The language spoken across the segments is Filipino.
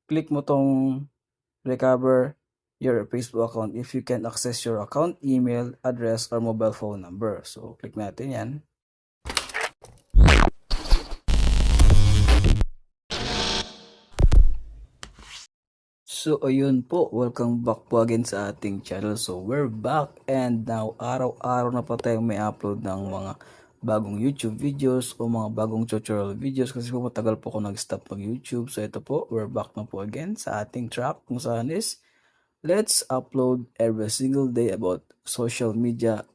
click mo tong recover your Facebook account if you can access your account, email, address, or mobile phone number. So, click natin yan. So, ayun po. Welcome back po again sa ating channel. So, we're back and now, araw-araw na po tayong may upload ng mga bagong YouTube videos o mga bagong tutorial videos kasi po matagal po ako nag-stop mag-YouTube. So, ito po, we're back na po again sa ating track kung saan is let's upload every single day about social media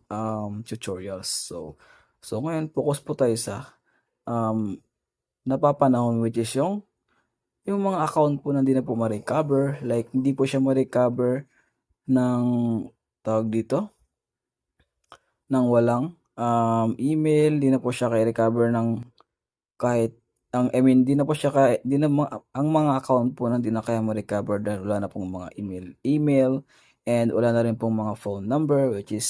tutorials. So ngayon, focus po tayo sa napapanahon which is yung mga account po na hindi na po ma-recover, like hindi po siya ma-recover ng tawag dito, ng walang email, hindi na po siya kay-recover ng kahit hindi na po siya ang mga account po na hindi na kaya ma-recover dahil wala na pong mga email and wala na rin pong mga phone number which is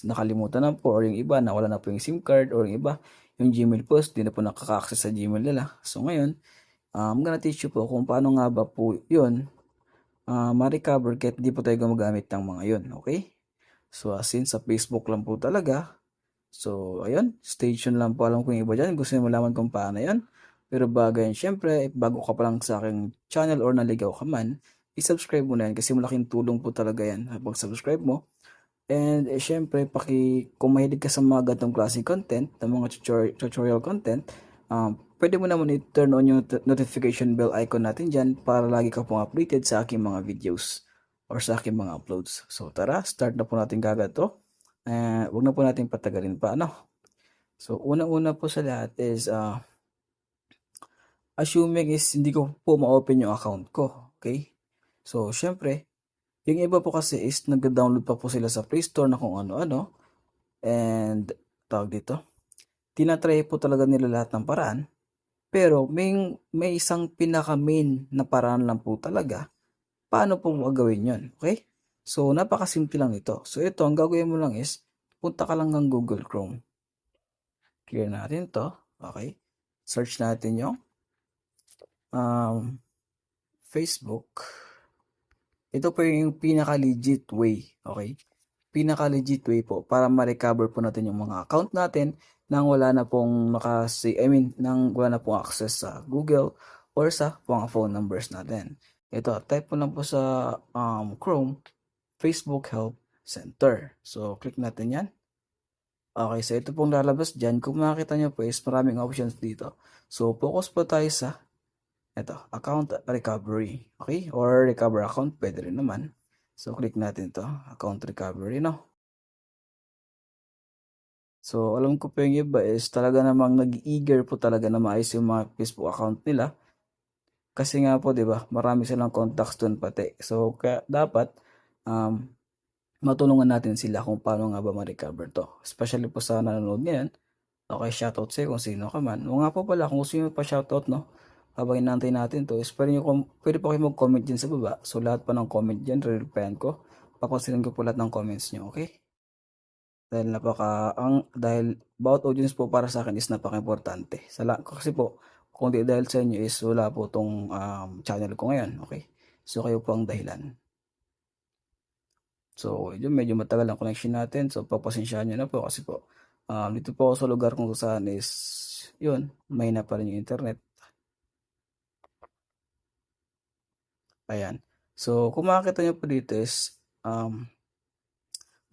nakalimutan na po, or yung iba na wala na po yung SIM card, or yung iba yung Gmail post, hindi na po nakaka-access sa Gmail nila. So ngayon, I'm gonna teach you po kung paano nga ba po yun ma-recover kahit di po tayo gumagamit ng mga yun, okay? So since sa Facebook lang po talaga, so ayun, stay tuned lang po. Alam ko yung iba dyan gusto nyo malaman kung paano yan, pero bago yan, syempre bago ka pa lang sa aking channel or naligaw ka man, i-subscribe mo na yan kasi malaking tulong po talaga yan pag subscribe mo. And syempre, kung mahilig ka sa mga ganitong klaseng content, ng mga tutorial content, pwede mo naman i-turn on yung notification bell icon natin dyan para lagi ka pong updated sa aking mga videos or sa aking mga uploads. So tara, start na po natin kagad to. Huwag na po natin patagalin pa, ano? So una-una po sa lahat is, assuming is hindi ko po ma-open yung account ko, okay? So syempre, yung iba po kasi is nag-download pa po sila sa Play Store na kung ano-ano. And tawag dito, tinatry po talaga nila lahat ng paraan. Pero may isang pinaka-main na paraan lang po talaga. Paano po gagawin yun? Okay? So, napakasimple lang ito. So, ito, ang gagawin mo lang is, punta ka lang ng Google Chrome. Clear natin to. Okay? Search natin yung Facebook. Ito po yung pinaka-legit way. Okay? Pinaka-legit way po para ma-recover po natin yung mga account natin nang wala na pong nang wala na pong access sa Google or sa mga phone numbers natin. Ito, type po lang po sa Chrome, Facebook Help Center. So, click natin yan. Okay, so ito pong lalabas dyan. Kung makikita nyo po is maraming options dito. So, focus po tayo sa account recovery. Okay? Or recover account, pwede rin naman. So, click natin to account recovery, no? So, alam ko po yung iba is talaga namang nag-eager po talaga na maayos yung mga Facebook account nila. Kasi nga po, di ba, marami silang contacts doon pati. So, kaya dapat matulungan natin sila kung paano nga ba ma-recover to. Especially po sa nanonood ngayon. Okay, shoutout sa'yo kung sino ka man. O nga po pala, kung gusto nyo pa shoutout, no? Habang inantay natin to, is pwede po kayo mag-comment dyan sa baba. So, lahat pa ng comment dyan, re-replyan ko. Papasilin ko po lahat ng comments nyo, okay? Dahil bawat audience po para sa akin is napaka-importante. Kasi po, kung di dahil sa inyo is wala po tong channel ko ngayon, okay? So, kayo po ang dahilan. So, yun, medyo matagal ang connection natin. So, pagpasensyahan nyo na po kasi po, dito po ako sa lugar kung saan is, yun, may na pa rin yung internet. Ayan. So, kung makikita nyo po dito is,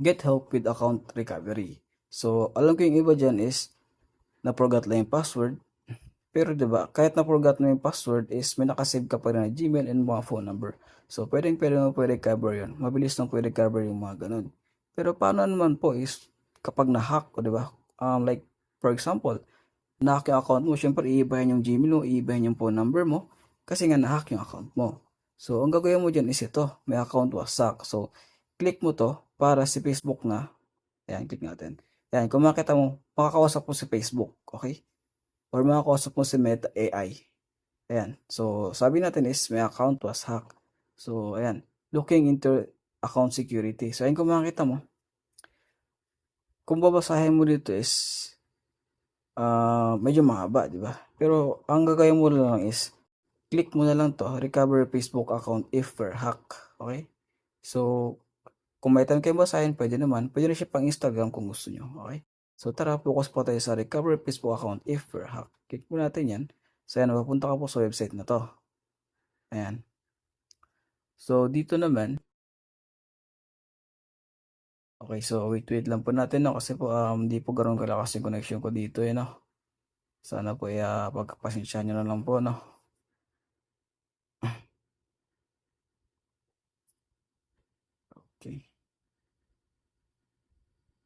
get help with account recovery. So, alam ko yung iba dyan is, na-forgot lang yung password. Pero 'di ba, kahit na-forgot mo yung password is may nakasave ka pa rin na Gmail and mga phone number. So, pwede mo recover yun. Mabilis lang recover yung mga ganun. Pero paano naman po is kapag na-hack, 'di ba? Like, for example, na-hack yung account mo, syempre iibahin yung Gmail mo, iibahin yung phone number mo, kasi nga na-hack yung account mo. So, ang gagawin mo dyan is ito, may account was hacked. So, click mo to para si Facebook na, ayan, click natin. Ayan, kung makita mo, makakausap mo si Facebook, okay? Or makakausap mo si Meta AI. Ayan. So, sabi natin is may account was hacked. So, ayan. Looking into account security. So, ayan kung makikita mo. Kung babasahin mo dito is medyo mahaba, di ba? Pero, ang gagawin mo lang is click mo na lang to, recover Facebook account if per hack. Okay? So, kung may time kayo basahin, pwede naman. Pwede rin siya pang Instagram kung gusto nyo. Okay? So, tara, focus po tayo sa recover Facebook account if per hack. Click mo natin yan. So, yan, mapunta ka po sa website na to. Ayan. So, dito naman, okay, so wait lang po natin, no? Kasi po, hindi po ganoon kalakas yung connection ko dito, no? Sana po, pagpasensyahan nyo na lang po, no? Okay.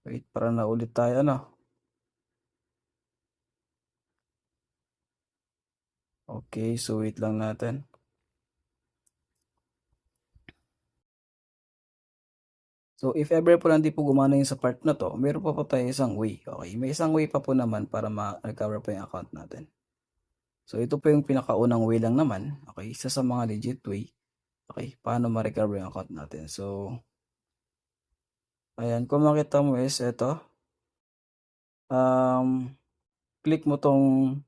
Wait, para na ulit tayo, no? Okay, so wait lang natin. So, if ever po hindi po gumana yung sa part na to, meron pa po tayo isang way. Okay, may isang way pa po naman para ma-recover po yung account natin. So, ito po yung pinakaunang way lang naman. Okay, isa sa mga legit way. Okay, paano ma-recover yung account natin. So, ayan, kung makita mo is ito. Click mo tong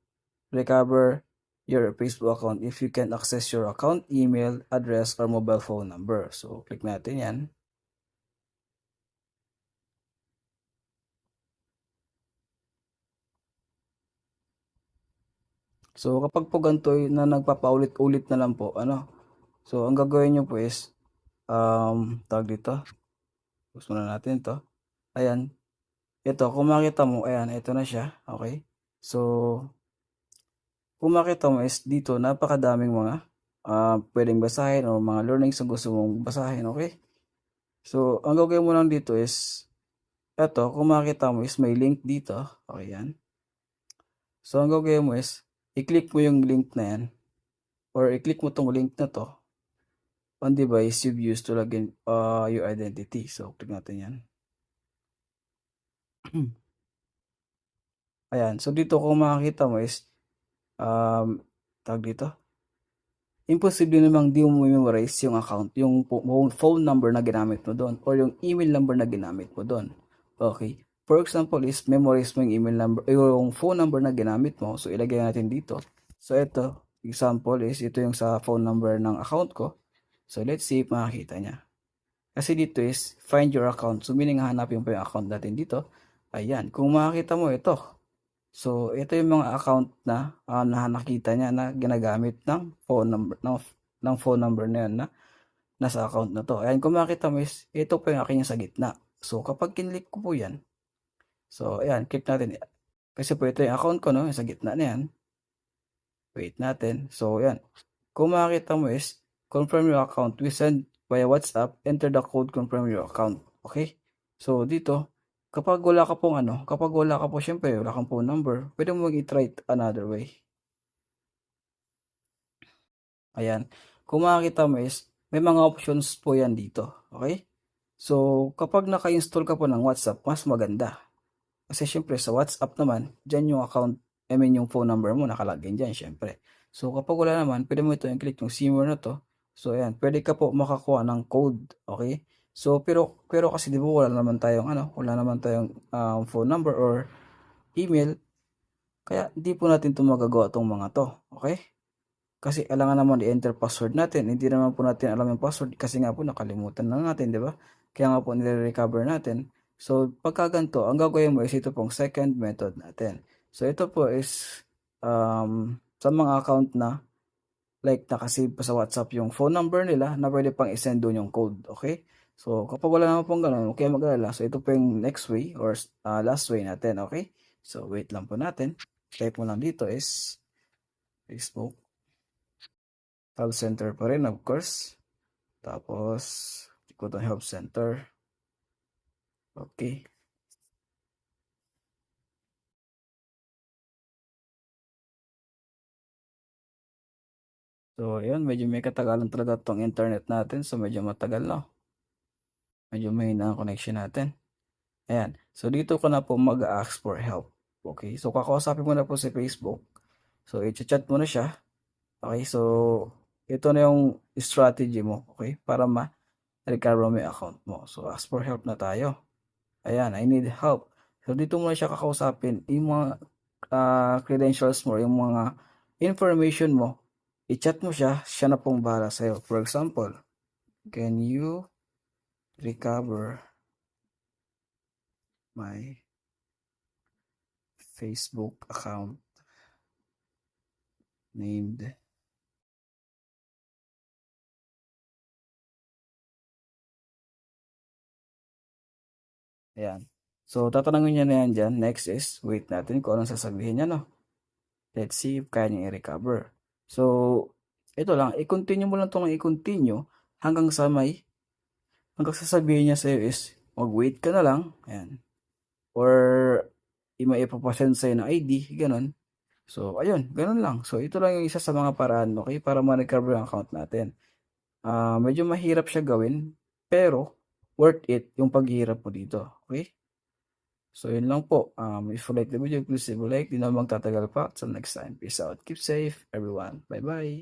recover your Facebook account if you can access your account, email, address, or mobile phone number. So, click natin yan. So, kapag po ganito na nagpapaulit-ulit na lang po, so, ang gagawin nyo po is, tawag dito, gusto na natin to. Ayan, ito, kung makita mo, ayan, ito na siya, okay? So, kung makita mo is dito, napakadaming mga pwedeng basahin o mga learnings na gusto mong basahin, okay? So, ang gagawin mo lang dito is, ito, kung makita mo is may link dito, okay yan. So, ang gagawin mo is, i-click mo yung link na yan, or i-click mo tong link na to, on device you've used to login your identity. So, click natin yan. Ayan. So, dito kung makikita mo is, tag dito, imposible namang di mo memorize yung account, yung phone number na ginamit mo doon, or yung email number na ginamit mo doon. Okay. For example is, memorize mo yung email number, yung phone number na ginamit mo. So, ilagay natin dito. So, ito, example is, ito yung sa phone number ng account ko. So, let's see if makakita niya. Kasi dito is, find your account. So, meaning hanapin po yung account natin dito. Ayan. Kung makakita mo ito. So, ito yung mga account na nakita niya na ginagamit ng phone number, ng phone number na yan na nasa account na to. Ayan. Kung makakita mo is, ito po yung akin yung sa gitna. So, kapag kinlik ko po yan, so, ayan, click natin. Kasi po ito yung account ko, no? Sa gitna na yan. Wait natin. So, ayan. Kung makikita mo is, confirm your account. We send via WhatsApp, enter the code, confirm your account. Okay? So, dito, kapag wala ka pong syempre, wala kang phone number, pwede mo mag-try another way. Ayan. Kung makikita mo is, may mga options po yan dito. Okay? So, kapag naka-install ka po ng WhatsApp, mas maganda. Kasi syempre sa WhatsApp naman, dyan yung account, yung phone number mo nakalagin dyan syempre. So kapag wala naman, pwede mo ito i-click yung SIM na to. So ayan, pwede ka po makakuha ng code, okay? So pero kasi di ba wala naman tayong phone number or email, kaya hindi po natin ito magagawa tong mga to, okay? Kasi alangan naman i-enter password natin. Hindi naman po natin alam yung password kasi nga po nakalimutan na natin, di ba? Kaya nga po nire-recover natin. So, pagka ganito, ang gagawin mo is ito pong second method natin. So, ito po is sa mga account na like nakasave pa sa WhatsApp yung phone number nila na pwede pang isend doon yung code. Okay? So, kapag wala naman pong ganun, okay mag-alala. So, ito po yung next way or last way natin. Okay? So, wait lang po natin. Type mo lang dito is Facebook. Help center pa rin, of course. Tapos, ikot ang help center. Okay. So, ayun, medyo may katagalan talaga tong internet natin. So, medyo matagal na. Medyo mahina ang connection natin. Ayan. So, dito ka na po mag-ask for help. Okay. So, kakausapin mo na po si Facebook. So, i-chat mo na siya. Okay. So, ito na yung strategy mo. Okay. Para ma-recover mo yung account mo. So, ask for help na tayo. Ayan. I need help. So, dito mo na siya kakausapin. Yung mga credentials mo, yung mga information mo i-chat mo siya, siya na pong bahala sa'yo. For example, can you recover my Facebook account named ayan. So, tatanungin niya na yan dyan. Next is, wait natin kung anong sasabihin niya, no? Let's see if kaya niya i-recover. So, ito lang, i-continue mo lang itong i-continue hanggang sasabihin niya sa'yo is, mag-wait ka na lang, ayan. Or, ipapassend sa'yo ng ID, ganun. So, ayun, ganun lang. So, ito lang yung isa sa mga paraan, okay, para ma-recover ang account natin. Medyo mahirap siya gawin, pero worth it yung paghihirap mo dito, okay? So, yun lang po. If you like the video, please leave a like. Di na magtatagal pa. Till next time. Peace out. Keep safe, everyone. Bye-bye.